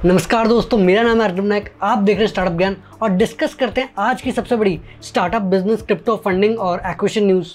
नमस्कार दोस्तों, मेरा नाम है अर्जुन नायक। आप देख रहे हैं स्टार्टअप ज्ञान और डिस्कस करते हैं आज की सबसे बड़ी स्टार्टअप बिजनेस, क्रिप्टो फंडिंग और एक्विजिशन न्यूज़।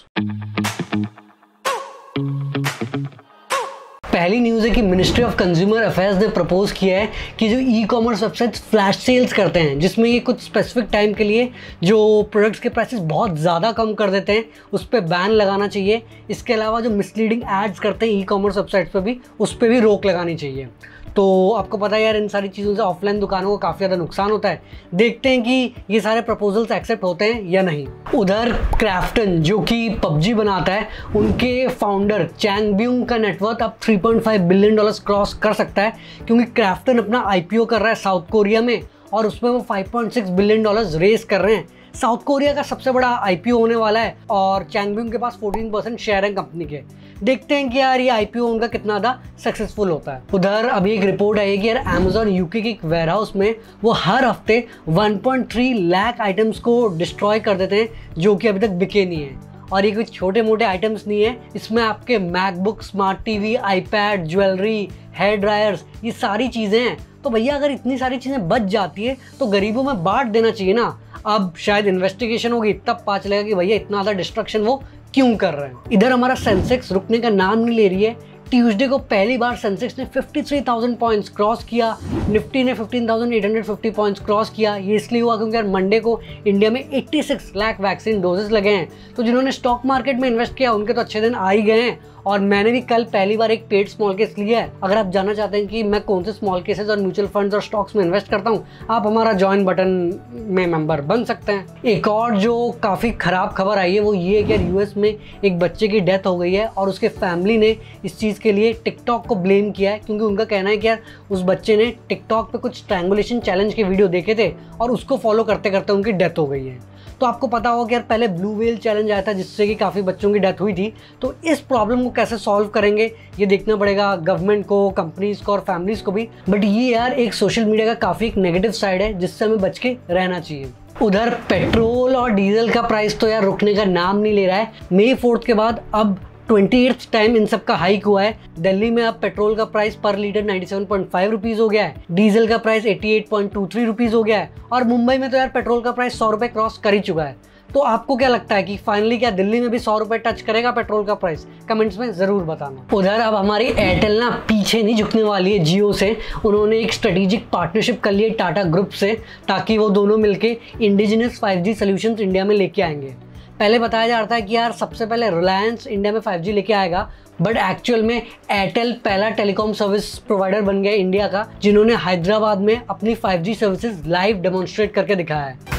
पहली न्यूज़ है कि मिनिस्ट्री ऑफ कंज्यूमर अफेयर्स ने प्रपोज किया है कि जो e commerce websites flash sales करते हैं, जिसमें ये कुछ स्पेसिफिक टाइम के लिए जो प्रोडक्ट्स के प्राइसेस बहुत ज़्यादा कम कर देते हैं, उस पर बैन लगाना चाहिए। इसके अलावा जो मिसलीडिंग एड्स करते हैं ई कॉमर्स वेबसाइट्स पर भी, उस पर भी रोक लगानी चाहिए। तो आपको पता है यार, इन सारी चीज़ों से ऑफलाइन दुकानों को काफ़ी ज़्यादा नुकसान होता है। देखते हैं कि ये सारे प्रपोजल्स एक्सेप्ट होते हैं या नहीं। उधर क्राफ्टन जो कि पबजी बनाता है, उनके फाउंडर चैंगब्यूंग का नेटवर्थ अब $3.5 बिलियन क्रॉस कर सकता है, क्योंकि क्राफ्टन अपना IPO कर रहा है साउथ कोरिया में और उसमें वो $5.6 बिलियन रेस कर रहे हैं। साउथ कोरिया का सबसे बड़ा IPO होने वाला है और चैंगब्यूंग के पास 14% शेयर है कंपनी के। देखते हैं कि यार ये IPO उनका कितना ज़्यादा सक्सेसफुल होता है। उधर अभी एक रिपोर्ट आई है कि यार अमेज़न UK के एक वेयरहाउस में वो हर हफ्ते 1.3 लाख आइटम्स को डिस्ट्रॉय कर देते हैं, जो कि अभी तक बिके नहीं है। और ये कुछ छोटे मोटे आइटम्स नहीं है, इसमें आपके MacBook, smart TV, iPad, jewellery, hair dryers, ये सारी चीज़ें हैं। तो भैया अगर इतनी सारी चीज़ें बच जाती है तो गरीबों में बांट देना चाहिए ना। अब शायद इन्वेस्टिगेशन होगी, तब पता चलेगा कि भैया इतना ज़्यादा डिस्ट्रक्शन वो क्यों कर रहे हैं। इधर हमारा सेंसेक्स रुकने का नाम नहीं ले रही है। ट्यूसडे को पहली बार सेंसेक्स ने 53,000 पॉइंट्स क्रॉस किया, निफ्टी ने 15,850 पॉइंट्स क्रॉस किया। ये इसलिए हुआ क्योंकि यार मंडे को इंडिया में 86 लाख वैक्सीन डोजेस लगे हैं। तो जिन्होंने स्टॉक मार्केट में इन्वेस्ट किया उनके तो अच्छे दिन आ ही गए हैं। और मैंने भी कल पहली बार एक पेड स्मॉल केस लिया है। अगर आप जानना चाहते हैं कि मैं कौन से स्मॉल केसेस और म्यूचुअल फंड्स और स्टॉक्स में इन्वेस्ट करता हूँ, आप हमारा ज्वाइन बटन में मेंबर बन सकते हैं। एक और जो काफ़ी ख़राब खबर आई है वो ये है कि यार US में एक बच्चे की डेथ हो गई है और उसके फैमिली ने इस चीज़ के लिए टिकटॉक को ब्लेम किया है, क्योंकि उनका कहना है कि यार उस बच्चे ने टिकटॉक पे कुछ स्ट्रैंगुलेशन चैलेंज के वीडियो देखे थे और उसको फॉलो करते करते उनकी डेथ हो गई है। तो आपको पता होगा कि यार पहले ब्लू व्हेल चैलेंज आया था, जिससे कि काफ़ी बच्चों की डेथ हुई थी। तो इस प्रॉब्लम को कैसे सॉल्व करेंगे ये देखना पड़ेगा गवर्नमेंट को, कंपनीज को और फैमिलीज को भी। बट ये यार एक सोशल मीडिया का काफ़ी एक नेगेटिव साइड है, जिससे हमें बच के रहना चाहिए। उधर पेट्रोल और डीजल का प्राइस तो यार रुकने का नाम नहीं ले रहा है। May 4 के बाद अब 28th टाइम इन सब का हाइक हुआ है। दिल्ली में अब पेट्रोल का प्राइस पर लीटर 97.5 रुपीज़ हो गया है, डीजल का प्राइस 88.23 रुपीज़ हो गया है और मुंबई में तो यार पेट्रोल का प्राइस 100 रुपये क्रॉस कर ही चुका है। तो आपको क्या लगता है कि फाइनली क्या दिल्ली में भी 100 रुपये टच करेगा पेट्रोल का प्राइस? कमेंट्स में ज़रूर बताना। उधर अब हमारी एयरटेल ना पीछे नहीं झुकने वाली है जियो से। उन्होंने एक स्ट्रेटेजिक पार्टनरशिप कर ली है टाटा ग्रुप से, ताकि वो दोनों मिलके इंडिजिनस 5G सोल्यूशंस इंडिया में लेके आएंगे। पहले बताया जा रहा था कि यार सबसे पहले रिलायंस इंडिया में 5G लेके आएगा, बट एक्चुअल में एयरटेल पहला टेलीकॉम सर्विस प्रोवाइडर बन गया इंडिया का, जिन्होंने हैदराबाद में अपनी 5G सर्विसेज लाइव डेमोन्स्ट्रेट करके दिखाया है।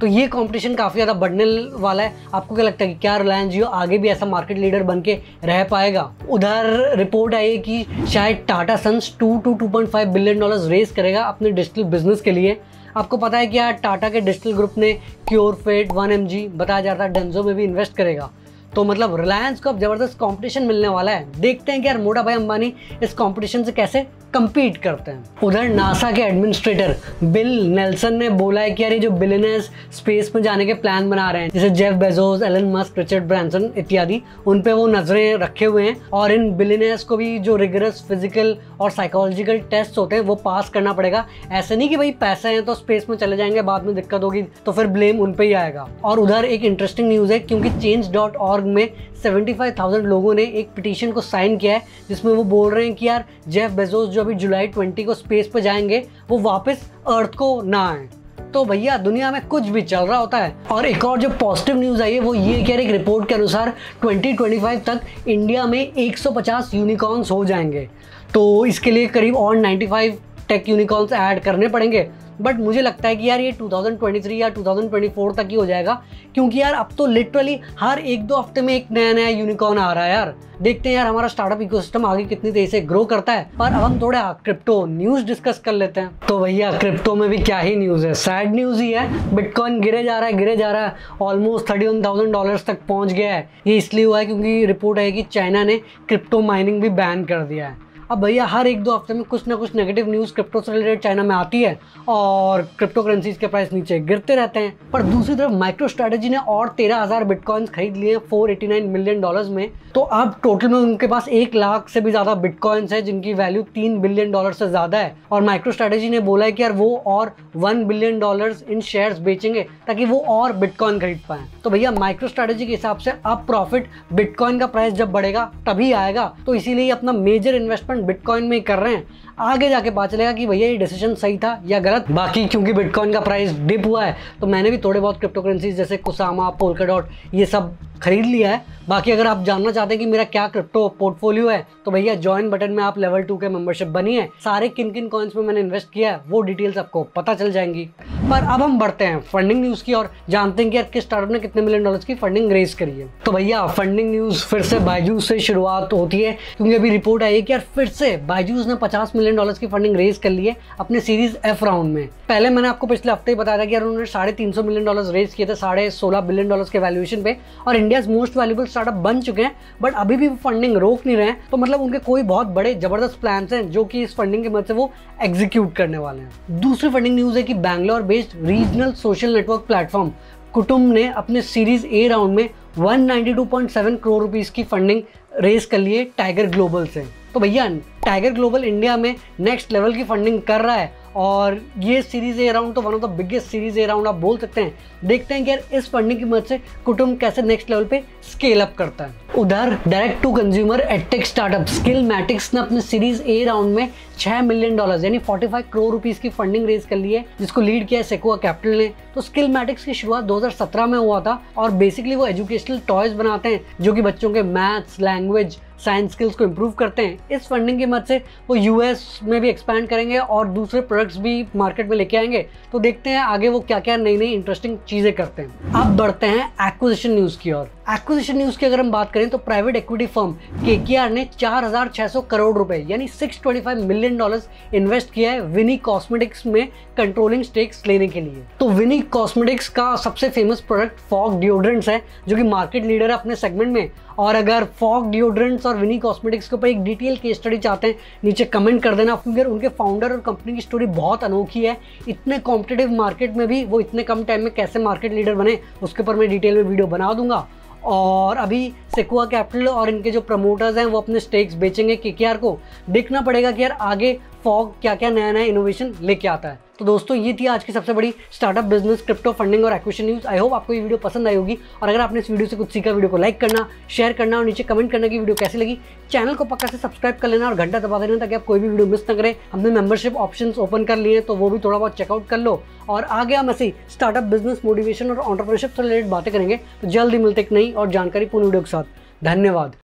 तो ये कंपटीशन काफ़ी ज़्यादा बढ़ने वाला है। आपको क्या लगता है कि क्या रिलायंस जियो आगे भी ऐसा मार्केट लीडर बन के रह पाएगा? उधर रिपोर्ट आई है कि शायद टाटा सन्स $2.5 बिलियन रेस करेगा अपने डिजिटल बिजनेस के लिए। आपको पता है कि यार टाटा के डिजिटल ग्रुप ने क्योरफेट, 1mg, बताया जा रहा है डेंजो में भी इन्वेस्ट करेगा। तो मतलब रिलायंस को अब ज़बरदस्त कंपटीशन मिलने वाला है। देखते हैं कि यार मोटा भाई अंबानी इस कंपटीशन से कैसे compete करते हैं। उधर नासा के एडमिनिस्ट्रेटर बिल नेल्सन ने बोला है कि यार ये जो बिलियनर्स स्पेस में जाने के प्लान बना रहे हैं, जैसे Jeff Bezos, Elon Musk, Richard Branson इत्यादि, उन पे वो नजरें रखे हुए हैं और इन बिलियनर्स को भी जो रिगरस फिजिकल और साइकोलॉजिकल टेस्ट होते हैं वो पास करना पड़ेगा। ऐसे नहीं कि भाई पैसे हैं तो स्पेस में चले जाएंगे, बाद में दिक्कत होगी तो फिर ब्लेम उन पे ही आएगा। और उधर एक इंटरेस्टिंग न्यूज़ है, क्योंकि change.org में 75,000 लोगों ने एक पिटीशन को साइन किया है, जिसमें वो बोल रहे हैं कि यार जेफ बेजोस जो अभी जुलाई 20 को स्पेस पर जाएंगे वो वापस अर्थ को ना आए। तो भैया दुनिया में कुछ भी चल रहा होता है। और एक और जो पॉजिटिव न्यूज़ आई है वो ये कि एक रिपोर्ट के अनुसार 2025 तक इंडिया में 150 यूनिकॉर्न्स हो जाएंगे। तो इसके लिए करीब और 95 टेक यूनिकॉर्न्स ऐड करने पड़ेंगे। बट मुझे लगता है कि यार ये 2023 या 2024 तक ही हो जाएगा, क्योंकि यार अब तो लिटरली हर 1-2 हफ्ते में एक नया नया यूनिकॉर्न आ रहा है। यार देखते हैं यार हमारा स्टार्टअप इकोसिस्टम आगे कितनी तेजी से ग्रो करता है। पर अब हम थोड़ा क्रिप्टो न्यूज़ डिस्कस कर लेते हैं। तो भैया क्रिप्टो में भी क्या ही न्यूज़ है, सैड न्यूज़ ही है। बिटकॉइन गिरे जा रहा है, ऑलमोस्ट $31,000 तक पहुँच गया है। ये इसलिए हुआ है क्योंकि रिपोर्ट है कि चाइना ने क्रिप्टो माइनिंग भी बैन कर दिया है। अब भैया हर 1-2 हफ्ते में कुछ ना कुछ नेगेटिव न्यूज़ क्रिप्टो से रिलेटेड चाइना में आती है और क्रिप्टो करेंसीज के प्राइस नीचे गिरते रहते हैं। पर दूसरी तरफ माइक्रो स्ट्रेटेजी ने और 13,000 बिटकॉइंस खरीद लिए $489 मिलियन में। तो अब टोटल में उनके पास 1 लाख से भी ज़्यादा बिटकॉइंस है जिनकी वैल्यू $3 बिलियन से ज़्यादा है। और माइक्रो स्ट्रेटेजी ने बोला है कि यार वो और $1 बिलियन इन शेयर्स बेचेंगे ताकि वो और बिटकॉइन खरीद पाएं। तो भैया माइक्रो स्ट्रेटेजी के हिसाब से अब प्रॉफिट बिटकॉइन का प्राइस जब बढ़ेगा तभी आएगा, तो इसीलिए अपना मेजर इन्वेस्टमेंट बिटकॉइन में ही कर रहे हैं। आगे जाके पता चलेगा कि भैया ये डिसीजन सही था या गलत। बाकी क्योंकि बिटकॉइन का प्राइस डिप हुआ है तो मैंने भी थोड़े बहुत क्रिप्टो करेंसीज जैसे कुसामा, पोल्काडॉट ये सब खरीद लिया है। बाकी अगर आप जानना चाहते हैं कि मेरा क्या क्रिप्टो पोर्टफोलियो है तो भैया ज्वाइन बटन में आप लेवल 2 के मेंबरशिप बनिए। सारे किन किन कॉइन्स में मैंने इन्वेस्ट किया है वो डिटेल्स आपको पता चल जाएंगी। पर अब हम बढ़ते हैं फंडिंग न्यूज़ की और जानते हैं कि यार किस स्टार्टअप ने कितने मिलियन डॉलर्स की फंडिंग रेज करी है। तो भैया फंडिंग न्यूज़ फिर से बायजूस से शुरुआत होती है क्योंकि अभी रिपोर्ट आई है कि यार फिर से बायजूस ने $50 मिलियन की फंडिंग रेज कर ली है अपने सीरीज F राउंड में। पहले मैंने आपको पिछले हफ्ते ही बताया था कि यार उन्होंने $350 मिलियन रेज किए थे $16.5 बिलियन के वैल्यूएशन पे और इंडिया मोस्ट वैल्यूएबल स्टार्टअप बन चुके हैं। बट अभी भी फंडिंग रोक नहीं रहे हैं, तो मतलब उनके कोई बहुत बड़े जबरदस्त प्लान्स हैं जो कि इस फंडिंग की मदद से वो एग्जीक्यूट करने वाले हैं। दूसरी फंडिंग न्यूज़ है कि Bangalore based regional social network platform कुटुम ने अपने सीरीज A राउंड में 192.7 करोड़ रुपीस की फंडिंग रेज कर लिए टाइगर ग्लोबल से। तो भैया टाइगर ग्लोबल इंडिया में नेक्स्ट लेवल की फंडिंग कर रहा है और ये सीरीज A राउंड तो one of the biggest series A round आप बोल सकते हैं। देखते हैं कि यार इस फंडिंग की मदद से कुटुम कैसे नेक्स्ट लेवल पे स्केल अप करता है। उधर direct to consumer edtech startup Skillmatics ने अपने सीरीज A राउंड में $6 मिलियन यानी 45 करोड़ रुपीस की फंडिंग रेज कर ली है, जिसको लीड किया है सेक्वा कैपिटल ने। तो स्किलमैटिक्स की शुरुआत 2017 में हुआ था और बेसिकली वो एजुकेशनल टॉयज बनाते हैं जो कि बच्चों के मैथ्स, लैंग्वेज, साइंस स्किल्स को इंप्रूव करते हैं। इस फंडिंग की मदद से वो US में भी एक्सपैंड करेंगे और दूसरे प्रोडक्ट्स भी मार्केट में लेके आएंगे। तो देखते हैं आगे वो क्या क्या नई नई इंटरेस्टिंग चीज़ें करते हैं। अब बढ़ते हैं एक्विजिशन न्यूज़ की ओर। एक्विजिशन न्यूज़ की अगर हम बात करें तो प्राइवेट इक्विटी फर्म KKR ने 4,600 करोड़ रुपए यानी $625 मिलियन इन्वेस्ट किया है विनी कॉस्मेटिक्स में कंट्रोलिंग स्टेक्स लेने के लिए। तो विनी कॉस्मेटिक्स का सबसे फेमस प्रोडक्ट फॉग डिओड्रेंट्स है जो कि मार्केट लीडर है अपने सेगमेंट में। और अगर फॉग डिओड्रेंट्स और विनी कॉस्मेटिक्स के ऊपर एक डिटेल केस स्टडी चाहते हैं नीचे कमेंट कर देना, क्योंकि उनके फाउंडर और कंपनी की स्टोरी बहुत अनोखी है। इतने कॉम्पिटिटिव मार्केट में भी वो इतने कम टाइम में कैसे मार्केट लीडर बने उसके ऊपर मैं डिटेल में वीडियो बना दूंगा। और अभी सेक्वा कैपिटल और इनके जो प्रमोटर्स हैं वो अपने स्टेक्स बेचेंगे KKR को। देखना पड़ेगा कि यार आगे फॉग क्या क्या नया नया इनोवेशन लेके आता है। तो दोस्तों ये थी आज की सबसे बड़ी स्टार्टअप बिजनेस क्रिप्टो फंडिंग और एक्विजिशन न्यूज़। आई होप आपको ये वीडियो पसंद आई होगी और अगर आपने इस वीडियो से कुछ सीखा वीडियो को लाइक करना, शेयर करना और नीचे कमेंट करना कि वीडियो कैसी लगी। चैनल को पक्का से सब्सक्राइब कर लेना और घंटा दबा देना ताकि आप कोई भी वीडियो मिस ना करें। हमने मेंबरशिप ऑप्शंस ओपन कर लिए तो वो भी थोड़ा बहुत चेकआउट कर लो। और आगे हम ऐसे स्टार्टअप बिजनेस, मोटिवेशन और एंटरप्रेन्योरशिप से रिलेटेड बातें करेंगे। तो जल्दी मिलते एक नई और जानकारीपूर्ण वीडियो के साथ। धन्यवाद।